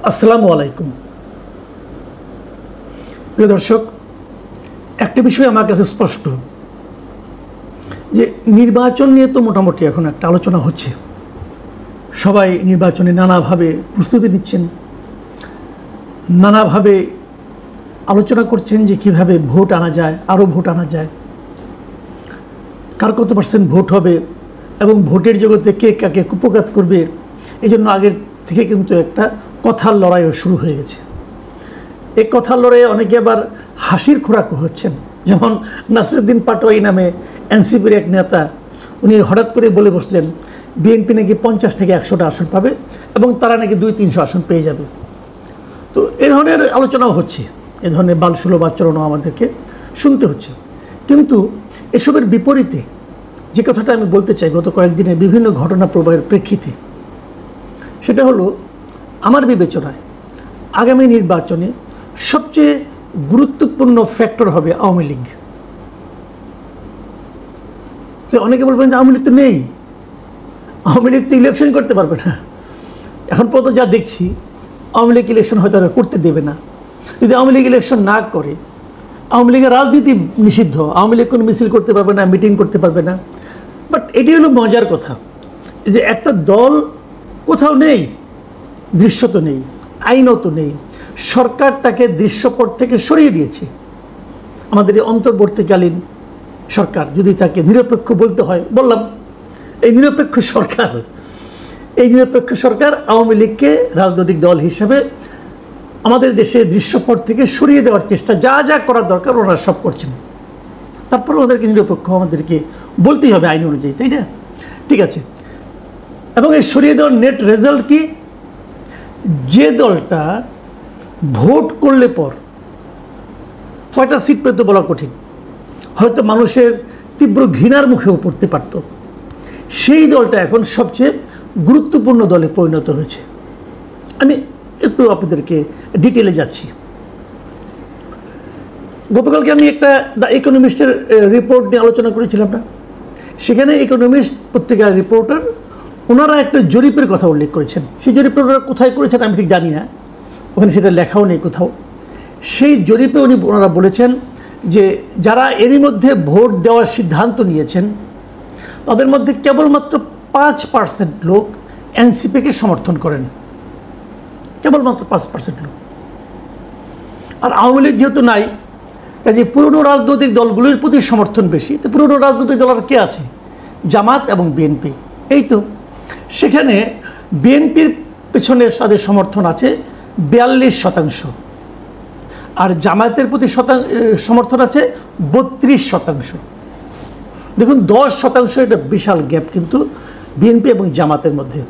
আসসালামু আলাইকুম। প্রিয় দর্শক, একটা বিষয় আমার কাছে স্পষ্ট যে নির্বাচন নিয়ে তো মোটামুটি এখন একটা আলোচনা হচ্ছে। সবাই নির্বাচনে নানাভাবে প্রস্তুতি নিচ্ছেন, নানাভাবে আলোচনা করছেন যে কীভাবে ভোট আনা যায়, আরও ভোট আনা যায়, কার কত পার্সেন্ট ভোট হবে এবং ভোটের জগতে কে কাকে কুপঘাত করবে। এই জন্য আগের থেকে কিন্তু একটা কথার লড়াইও শুরু হয়ে গেছে। এই কথার লড়াইয়ে অনেকে আবার হাসির খোরাকও হচ্ছেন। যেমন নাসিরুদ্দিন পাটোয়ারি নামে এনসিপির এক নেতা, উনি হঠাৎ করে বলে বসলেন বিএনপি নাকি 50 থেকে 100টা আসন পাবে এবং তারা নাকি 200-300 আসন পেয়ে যাবে। তো এ ধরনের আলোচনাও হচ্ছে, এ ধরনের বালসুলভ আচরণও আমাদেরকে শুনতে হচ্ছে। কিন্তু এসবের বিপরীতে যে কথাটা আমি বলতে চাই গত কয়েকদিনের বিভিন্ন ঘটনা প্রবাহের প্রেক্ষিতে, সেটা হলো আমার বিবেচনায় আগামী নির্বাচনে সবচেয়ে গুরুত্বপূর্ণ ফ্যাক্টর হবে আওয়ামী লীগ। তো অনেকে বলবেন যে আওয়ামী লীগ তো নেই, আওয়ামী লীগ তো ইলেকশন করতে পারবে না। এখন পর্যন্ত যা দেখছি আওয়ামী লীগ ইলেকশন হয়তো আর করতে দেবে না। যদি আওয়ামী লীগ ইলেকশন না করে, আওয়ামী লীগের রাজনীতি নিষিদ্ধ, আওয়ামী লীগ কোনো মিছিল করতে পারবে না, মিটিং করতে পারবে না। বাট এটি হলো মজার কথা যে একটা দল কোথাও নেই, দৃশ্যত নেই, আইনত নেই, সরকার তাকে দৃশ্যপট থেকে সরিয়ে দিয়েছে। আমাদের এই অন্তর্বর্তীকালীন সরকার, যদি তাকে নিরপেক্ষ বলতে হয়, বললাম এই নিরপেক্ষ সরকার আওয়ামী লীগকে রাজনৈতিক দল হিসেবে আমাদের দেশে দৃশ্যপট থেকে সরিয়ে দেওয়ার চেষ্টা যা যা করার দরকার ওনারা সব করছেন। তারপরে ওদেরকে নিরপেক্ষ আমাদেরকে বলতেই হবে আইন অনুযায়ী, তাই না? ঠিক আছে। এবং এই সরিয়ে দেওয়ার নেট রেজাল্ট কি? যে দলটা ভোট করলে পর কয়টা সিট পেতে বলা কঠিন, হয়তো মানুষের তীব্র ঘৃণার মুখেও পড়তে পারত, সেই দলটা এখন সবচেয়ে গুরুত্বপূর্ণ দলে পরিণত হয়েছে। আমি একটু আপনাদেরকে ডিটেলে যাচ্ছি। গতকালকে আমি একটা দ্য ইকোনমিস্টের রিপোর্ট নিয়ে আলোচনা করেছিলাম না, সেখানে ইকোনমিস্ট পত্রিকার রিপোর্টার ওনারা একটা জরিপের কথা উল্লেখ করেছেন। সেই জরিপের ওনারা কোথায় করেছেন আমি ঠিক জানি না, ওখানে সেটা লেখাও নেই কোথাও। সেই জরিপে ওনারা বলেছেন যে যারা এরই মধ্যে ভোট দেওয়ার সিদ্ধান্ত নিয়েছেন তাদের মধ্যে কেবলমাত্র 5% লোক এনসিপিকে সমর্থন করেন, কেবলমাত্র 5% লোক। আর আওয়ামী লীগ যেহেতু নাই, কাজে পুরনো রাজনৈতিক দলগুলির প্রতি সমর্থন বেশি। তো পুরনো রাজনৈতিক দল আর কে আছে? জামাত এবং বিএনপি, এই তো। সেখানে বিএনপির পেছনে তাদের সমর্থন আছে 42%, আর জামায়াতের প্রতি সমর্থন আছে 32%। দেখুন 10% এটা বিশাল গ্যাপ কিন্তু বিএনপি এবং জামাতের মধ্যে।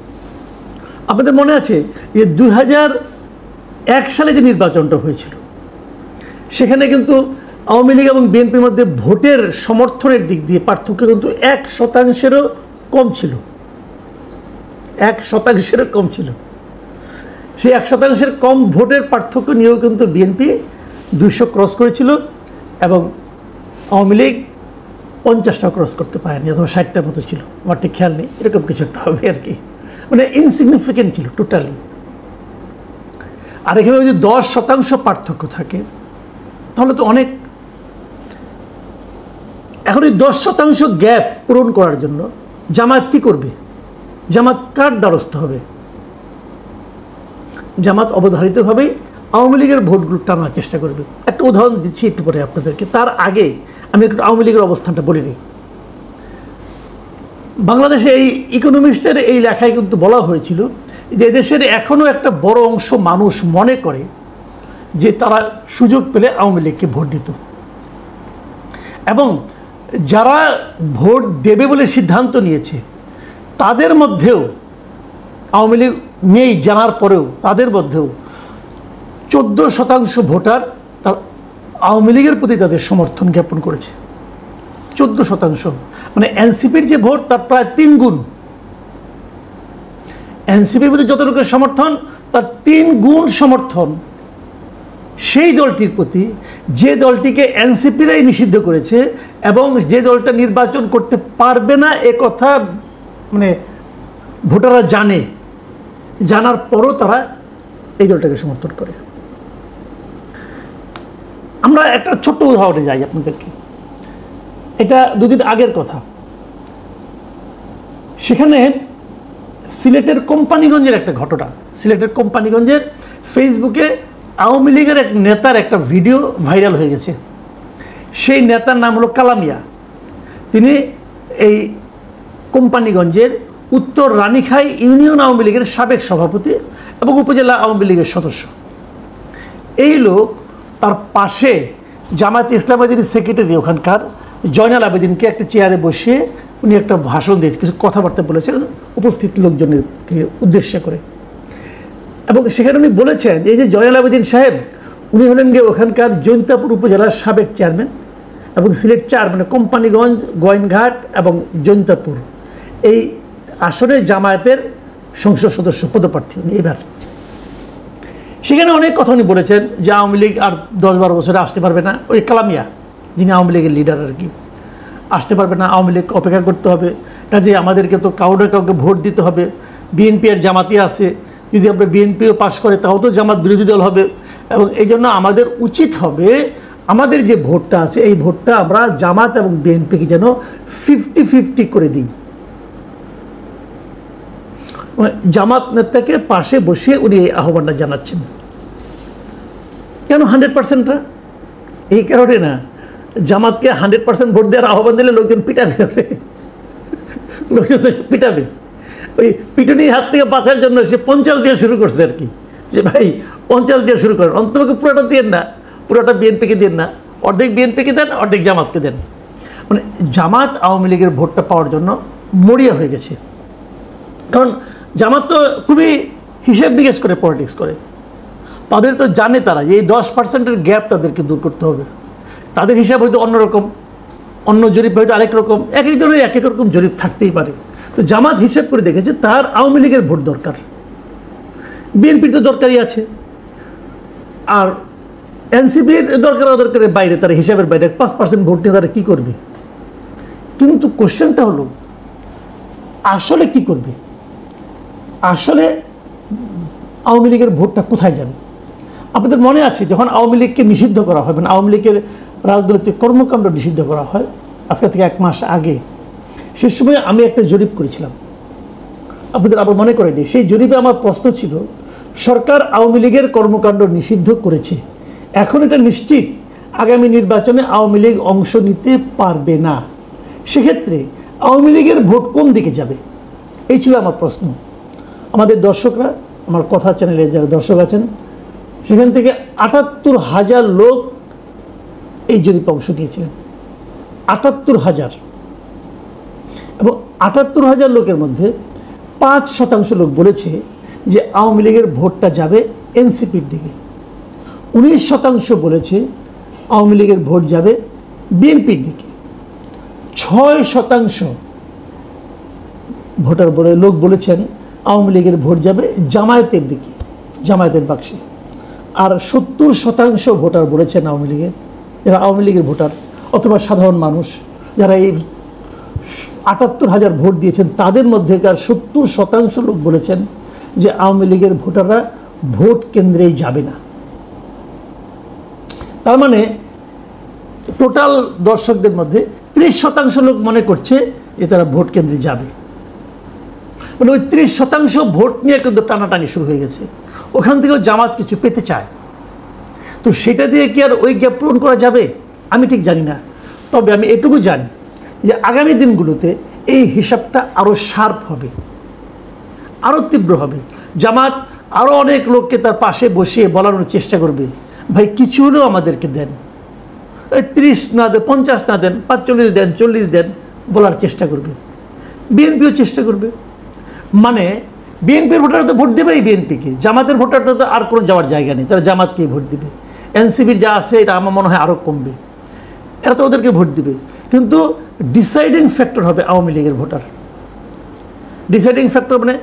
আপনাদের মনে আছে যে 2001 সালে যে নির্বাচনটা হয়েছিল, সেখানে কিন্তু আওয়ামী লীগ এবং বিএনপির মধ্যে ভোটের সমর্থনের দিক দিয়ে পার্থক্য কিন্তু 1%-এরও কম ছিল, 1%-এরও কম ছিল। সেই 1%-এর কম ভোটের পার্থক্য নিয়েও কিন্তু বিএনপি 200 ক্রস করেছিল এবং আওয়ামী লীগ 50টা ক্রস করতে পারেনি, অথবা 60টার মতো ছিল, আমার ঠিক খেয়াল নেই, এরকম কিছু একটা হবে আর কি। মানে ইনসিগনিফিকেন্ট ছিল টোটালি। আর এখানে যদি 10% পার্থক্য থাকে তাহলে তো অনেক। এখন এই 10% গ্যাপ পূরণ করার জন্য জামাত কী করবে? জামাত কার দ্বারস্থ হবে? জামাত অবধারিতভাবেই আওয়ামী লীগের ভোটগুলো টানার চেষ্টা করবে। একটা উদাহরণ দিচ্ছি একটু পরে আপনাদেরকে, তার আগে আমি একটু আওয়ামী লীগের অবস্থানটা বলে নিই। বাংলাদেশে এই ইকোনমিস্টের এই লেখায় কিন্তু বলা হয়েছিল যে এদেশের এখনও একটা বড় অংশ মানুষ মনে করে যে তারা সুযোগ পেলে আওয়ামী লীগকে ভোট দিত, এবং যারা ভোট দেবে বলে সিদ্ধান্ত নিয়েছে তাদের মধ্যেও আওয়ামী লীগ নেই জানার পরেও তাদের মধ্যেও 14% ভোটার তার আওয়ামী লীগের প্রতি তাদের সমর্থন জ্ঞাপন করেছে। 14%, মানে এনসিপির যে ভোট তার প্রায় 3 গুণ। এনসিপির প্রতি যত লোকের সমর্থন তার 3 গুণ সমর্থন সেই দলটির প্রতি, যে দলটিকে এনসিপিরাই নিষিদ্ধ করেছে এবং যে দলটা নির্বাচন করতে পারবে না এ কথা মানে ভোটাররা জানে, জানার পরও তারা এই দলটাকে সমর্থন করে। আমরা একটা ছোট্ট উদাহরণে যাই আপনাদেরকে, এটা দুদিন আগের কথা। সেখানে সিলেটের কোম্পানিগঞ্জের একটা ঘটনা, সিলেটের কোম্পানিগঞ্জের ফেসবুকে আওয়ামী লীগের এক নেতার একটা ভিডিও ভাইরাল হয়ে গেছে। সেই নেতার নাম হলো কালামিয়া। তিনি এই কোম্পানিগঞ্জের উত্তর রানীখাই ইউনিয়ন আওয়ামী লীগের সাবেক সভাপতি এবং উপজেলা আওয়ামী লীগের সদস্য। এই লোক তার পাশে জামায়াতে ইসলামীর সেক্রেটারি ওখানকার জয়নাল আবেদিনকে একটা চেয়ারে বসিয়ে উনি একটা ভাষণ দিয়েছেন, কিছু কথাবার্তা বলেছেন উপস্থিত লোকজনের উদ্দেশ্য করে। এবং সেখানে উনি বলেছেন এই যে জয়নাল আবেদিন সাহেব, উনি হলেন গিয়ে ওখানকার জৈন্তাপুর উপজেলার সাবেক চেয়ারম্যান এবং সিলেট 4 মানে কোম্পানিগঞ্জ, গোয়েনঘাট এবং জৈন্তাপুর এই আসনে জামায়াতের সংসদ সদস্য পদপ্রার্থী উনি এবার। সেখানে অনেক কথা উনি বলেছেন যে আওয়ামী লীগ আর 10-12 বছরে আসতে পারবে না। ওই কালামিয়া যিনি আওয়ামী লীগের লিডার আর কি, আসতে পারবে না, আওয়ামী লীগকে অপেক্ষা করতে হবে, কাজে আমাদেরকে তো কাউকে ভোট দিতে হবে। বিএনপি আর জামাতি আছে, যদি আমরা বিএনপিও পাশ করে তাও তো জামাত বিরোধী দল হবে, এবং এই জন্য আমাদের উচিত হবে আমাদের যে ভোটটা আছে এই ভোটটা আমরা জামাত এবং বিএনপিকে যেন 50-50 করে দিই। জামাত নেতাকে পাশে বসিয়ে উনি এই আহ্বানটা জানাচ্ছেন। কেন 100%টা? এই কারণে না, জামাতকে 100% ভোট দেওয়ার আহ্বান দিলে লোকজন পিটাবে, লোকজন পিটাবে। ওই পিটুনির হাত থেকে বাঁচার জন্য সে 50 দিয়ে শুরু করছে আর কি, যে ভাই 50 দিয়ে শুরু করেন, অন্তত পুরোটা দেন না, পুরোটা বিএনপিকে দেন না, অর্ধেক বিএনপিকে দেন, অর্ধেক জামাতকে দেন। মানে জামাত আওয়ামী লীগের ভোটটা পাওয়ার জন্য মরিয়া হয়ে গেছে। কারণ জামাত তো খুবই হিসেব নিকেশ করে পলিটিক্স করে, তাদের তো জানে তারা যে এই 10%-এর গ্যাপ তাদেরকে দূর করতে হবে। তাদের হিসাব হয়তো অন্যরকম, অন্য জরিপ হয়তো আরেক রকম, এক একজনের এক এক রকম জরিপ থাকতেই পারে। তো জামাত হিসাব করে দেখেছে তার আওয়ামী লীগের ভোট দরকার, বিএনপির তো দরকারই আছে, আর এনসিপির দরকারের বাইরে, তারা হিসাবের বাইরে 5% ভোট নিয়ে তারা কী করবে। কিন্তু কোশ্চেনটা হলো আসলে কি করবে, আসলে আওয়ামী লীগের ভোটটা কোথায় যাবে। আপনাদের মনে আছে যখন আওয়ামী লীগকে নিষিদ্ধ করা হয়, মানে আওয়ামী লীগের রাজনৈতিক কর্মকাণ্ড নিষিদ্ধ করা হয় আজকে থেকে 1 মাস আগে, সে সময় আমি একটা জরিপ করেছিলাম, আপনাদের আবার মনে করে দিই। সেই জরিপে আমার প্রশ্ন ছিল, সরকার আওয়ামী লীগের কর্মকাণ্ড নিষিদ্ধ করেছে, এখন এটা নিশ্চিত আগামী নির্বাচনে আওয়ামী লীগ অংশ নিতে পারবে না, সেক্ষেত্রে আওয়ামী লীগের ভোট কোন দিকে যাবে, এই ছিল আমার প্রশ্ন। আমাদের দর্শকরা, আমার কথা চ্যানেলে যারা দর্শক আছেন, সেখান থেকে ৭৮,০০০ লোক এই জরিপে অংশ নিয়েছিলেন, ৭৮,০০০। এবং ৭৮,০০০ লোকের মধ্যে ৫% লোক বলেছে যে আওয়ামী লীগের ভোটটা যাবে এনসিপির দিকে, ১৯% বলেছে আওয়ামী লীগের ভোট যাবে বিএনপির দিকে, ৬% ভোটার বলে লোক বলেছেন আওয়ামী লীগের ভোট যাবে জামায়াতের দিকে, জামায়াতের বাক্সে, আর ৭০% ভোটার বলেছেন আওয়ামী লীগের, যারা আওয়ামী লীগের ভোটার অথবা সাধারণ মানুষ যারা এই ৭৮,০০০ ভোট দিয়েছেন তাদের মধ্যেকার ৭০% লোক বলেছেন যে আওয়ামী লীগের ভোটাররা ভোট কেন্দ্রেই যাবে না। তার মানে টোটাল দর্শকদের মধ্যে ৩০% লোক মনে করছে যে তারা ভোট কেন্দ্রে যাবে। মানে ওই ৩০% ভোট নিয়ে কিন্তু টানাটানি শুরু হয়ে গেছে। ওখান থেকেও জামাত কিছু পেতে চায়, তো সেটা দিয়ে কি আর ওই গ্যাপ পূরণ করা যাবে আমি ঠিক জানি না। তবে আমি এটুকু জানি যে আগামী দিনগুলোতে এই হিসাবটা আরও শার্প হবে, আরও তীব্র হবে। জামাত আরও অনেক লোককে তার পাশে বসিয়ে বলানোর চেষ্টা করবে, ভাই কিছু হলেও আমাদেরকে দেন, ওই 30 না দেন, 50 না দেন, 45 দেন, 40 দেন, বলার চেষ্টা করবে। বিএনপিও চেষ্টা করবে, মানে বিএনপির ভোটার তো ভোট দেবেই বিএনপিকে, জামাতের ভোটার তো আর কোনো যাওয়ার জায়গা নেই, তারা জামাতকেই ভোট দিবে। এনসিপির যা আছে এটা আমার মনে হয় আরও কমবে, এরা তো ওদেরকে ভোট দিবে। কিন্তু ডিসাইডিং ফ্যাক্টর হবে আওয়ামী লীগের ভোটার। ডিসাইডিং ফ্যাক্টর মানে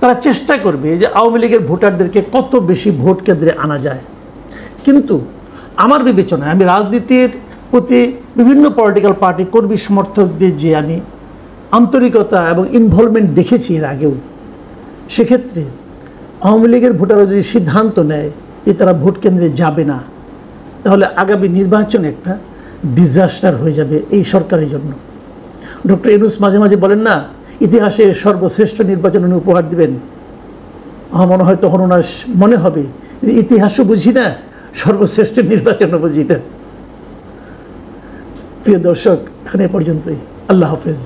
তারা চেষ্টা করবে যে আওয়ামী লীগের ভোটারদেরকে কত বেশি ভোট কেন্দ্রে আনা যায়। কিন্তু আমার বিবেচনায়, আমি রাজনীতির প্রতি বিভিন্ন পলিটিক্যাল পার্টি কর্মী সমর্থকদের যে আমি আন্তরিকতা এবং ইনভলভমেন্ট দেখেছি এর আগেও, সেক্ষেত্রে আওয়ামী লীগের ভোটাররা যদি সিদ্ধান্ত নেয় যে তারা ভোট কেন্দ্রে যাবে না, তাহলে আগামী নির্বাচন একটা ডিজাস্টার হয়ে যাবে এই সরকারের জন্য। ডক্টর ইউনূস মাঝে মাঝে বলেন না, ইতিহাসে সর্বশ্রেষ্ঠ নির্বাচন উনি উপহার দিবেন। আমার মনে হয় তখন ওনার মনে হবে ইতিহাসও বুঝি না, সর্বশ্রেষ্ঠ নির্বাচনও বুঝি না। প্রিয় দর্শক, এখানে পর্যন্তই। আল্লাহ হাফেজ।